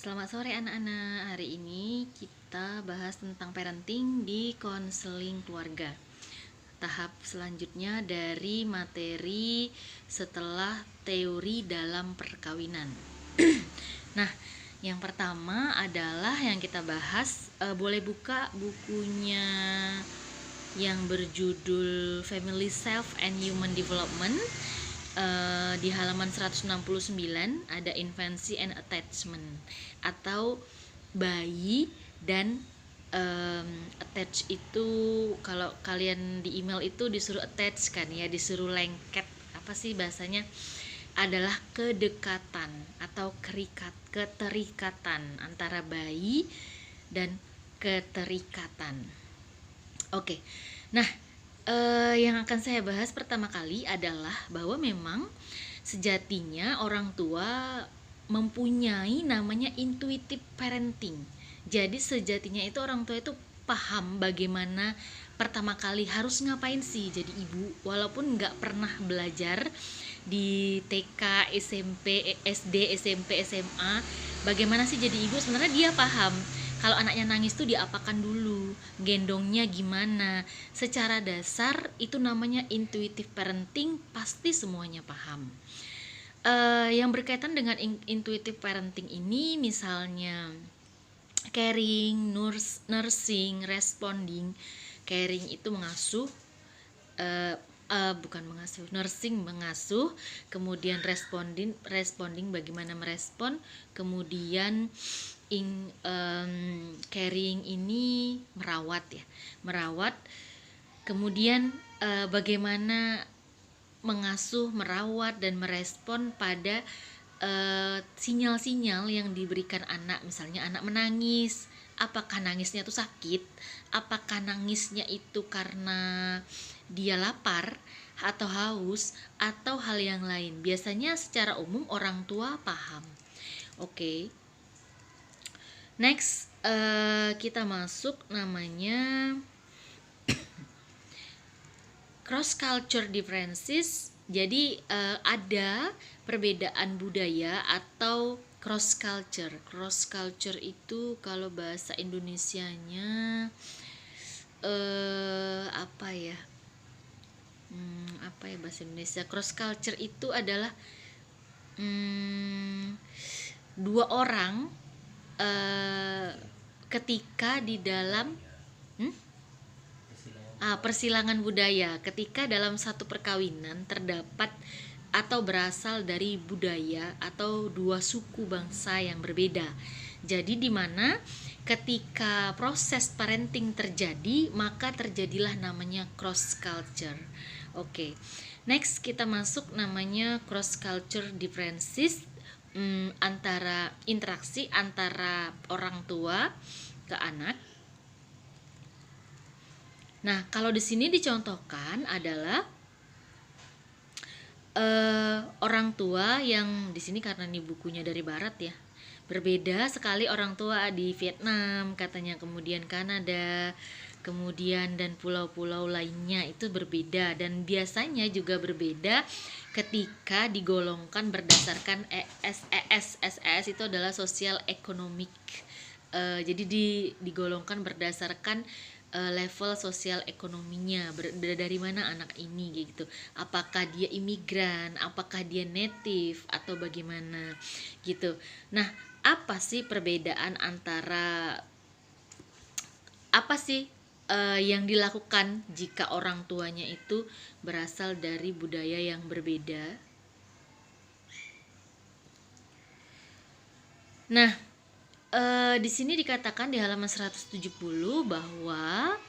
Selamat sore anak-anak. Hari ini kita bahas tentang parenting di konseling keluarga. Tahap selanjutnya dari materi setelah teori dalam perkawinan. Nah, yang pertama adalah yang kita bahas, boleh buka bukunya yang berjudul Family Self and Human Development. Di halaman 169 ada infancy and attachment atau bayi dan attach itu kalau kalian di email itu disuruh attach kan ya, disuruh lengket, apa sih bahasanya, adalah kedekatan atau keterikatan antara bayi dan keterikatan. Oke. Nah, yang akan saya bahas pertama kali adalah bahwa memang sejatinya orang tua mempunyai namanya intuitive parenting. Jadi sejatinya itu orang tua itu paham bagaimana pertama kali harus ngapain sih jadi ibu, walaupun nggak pernah belajar di TK, SMP, SD, SMP, SMA bagaimana sih jadi ibu. Sebenarnya dia paham kalau anaknya nangis tuh diapakan dulu, gendongnya gimana. Secara dasar itu namanya intuitive parenting, pasti semuanya paham. Yang berkaitan dengan intuitive parenting ini misalnya caring, nursing, responding. Caring itu mengasuh, bukan mengasuh, nursing mengasuh, kemudian responding bagaimana merespon, kemudian caring ini merawat ya, kemudian bagaimana mengasuh, merawat dan merespon pada sinyal-sinyal yang diberikan anak. Misalnya anak menangis, apakah nangisnya itu sakit, apakah nangisnya itu karena dia lapar atau haus atau hal yang lain. Biasanya secara umum orang tua paham. Oke. Next, kita masuk namanya cross culture differences. Jadi ada perbedaan budaya atau cross culture. Cross culture itu kalau bahasa Indonesianya apa ya? Apa ya bahasa Indonesia? Cross culture itu adalah dua orang ketika di dalam persilangan budaya, ketika dalam satu perkawinan terdapat atau berasal dari budaya atau dua suku bangsa yang berbeda. Jadi di mana ketika proses parenting terjadi, maka terjadilah namanya cross culture. Oke. Next kita masuk namanya cross culture differences, antara interaksi antara orang tua ke anak. Nah, kalau di sini dicontohkan adalah orang tua yang di sini, karena ini bukunya dari barat ya, berbeda sekali orang tua di Vietnam katanya, kemudian Kanada, kemudian dan pulau-pulau lainnya itu berbeda, dan biasanya juga berbeda ketika digolongkan berdasarkan SES. SES itu adalah sosial ekonomik. Jadi digolongkan berdasarkan level sosial ekonominya, dari mana anak ini gitu. Apakah dia imigran, apakah dia native atau bagaimana gitu. Nah, apa sih perbedaan antara apa sih yang dilakukan jika orang tuanya itu berasal dari budaya yang berbeda? Nah, di sini dikatakan di halaman 170 bahwa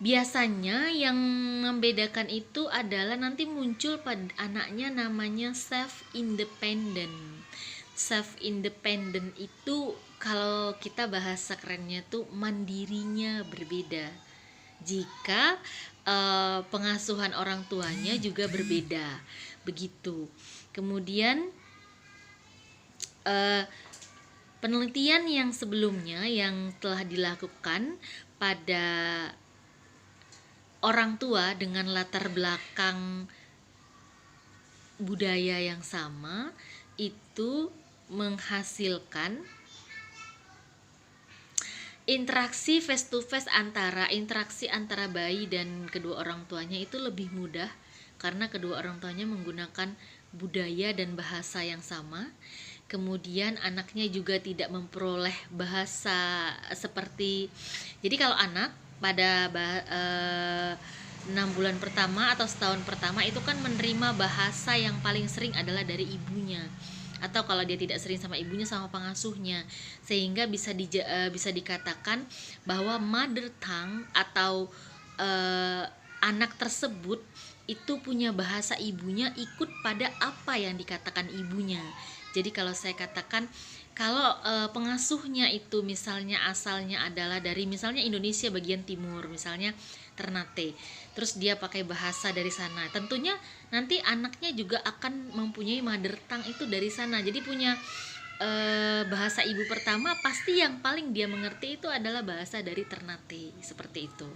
biasanya yang membedakan itu adalah nanti muncul pada anaknya namanya self independent. Self independent itu kalau kita bahasa kerennya tuh mandirinya berbeda. Jika pengasuhan orang tuanya juga berbeda, begitu. Kemudian penelitian yang sebelumnya yang telah dilakukan pada orang tua dengan latar belakang budaya yang sama itu menghasilkan interaksi face to face interaksi antara bayi dan kedua orang tuanya itu lebih mudah karena kedua orang tuanya menggunakan budaya dan bahasa yang sama. Kemudian anaknya juga tidak memperoleh bahasa seperti, jadi kalau anak pada 6 bulan pertama atau setahun pertama itu kan menerima bahasa yang paling sering adalah dari ibunya, atau kalau dia tidak sering sama ibunya, sama pengasuhnya, sehingga bisa dikatakan bahwa mother tongue atau anak tersebut itu punya bahasa ibunya ikut pada apa yang dikatakan ibunya. Jadi kalau saya katakan, kalau pengasuhnya itu misalnya asalnya adalah dari misalnya Indonesia bagian timur, misalnya Ternate, terus dia pakai bahasa dari sana, tentunya nanti anaknya juga akan mempunyai mother tongue itu dari sana. Jadi punya bahasa ibu pertama, pasti yang paling dia mengerti itu adalah bahasa dari Ternate, seperti itu.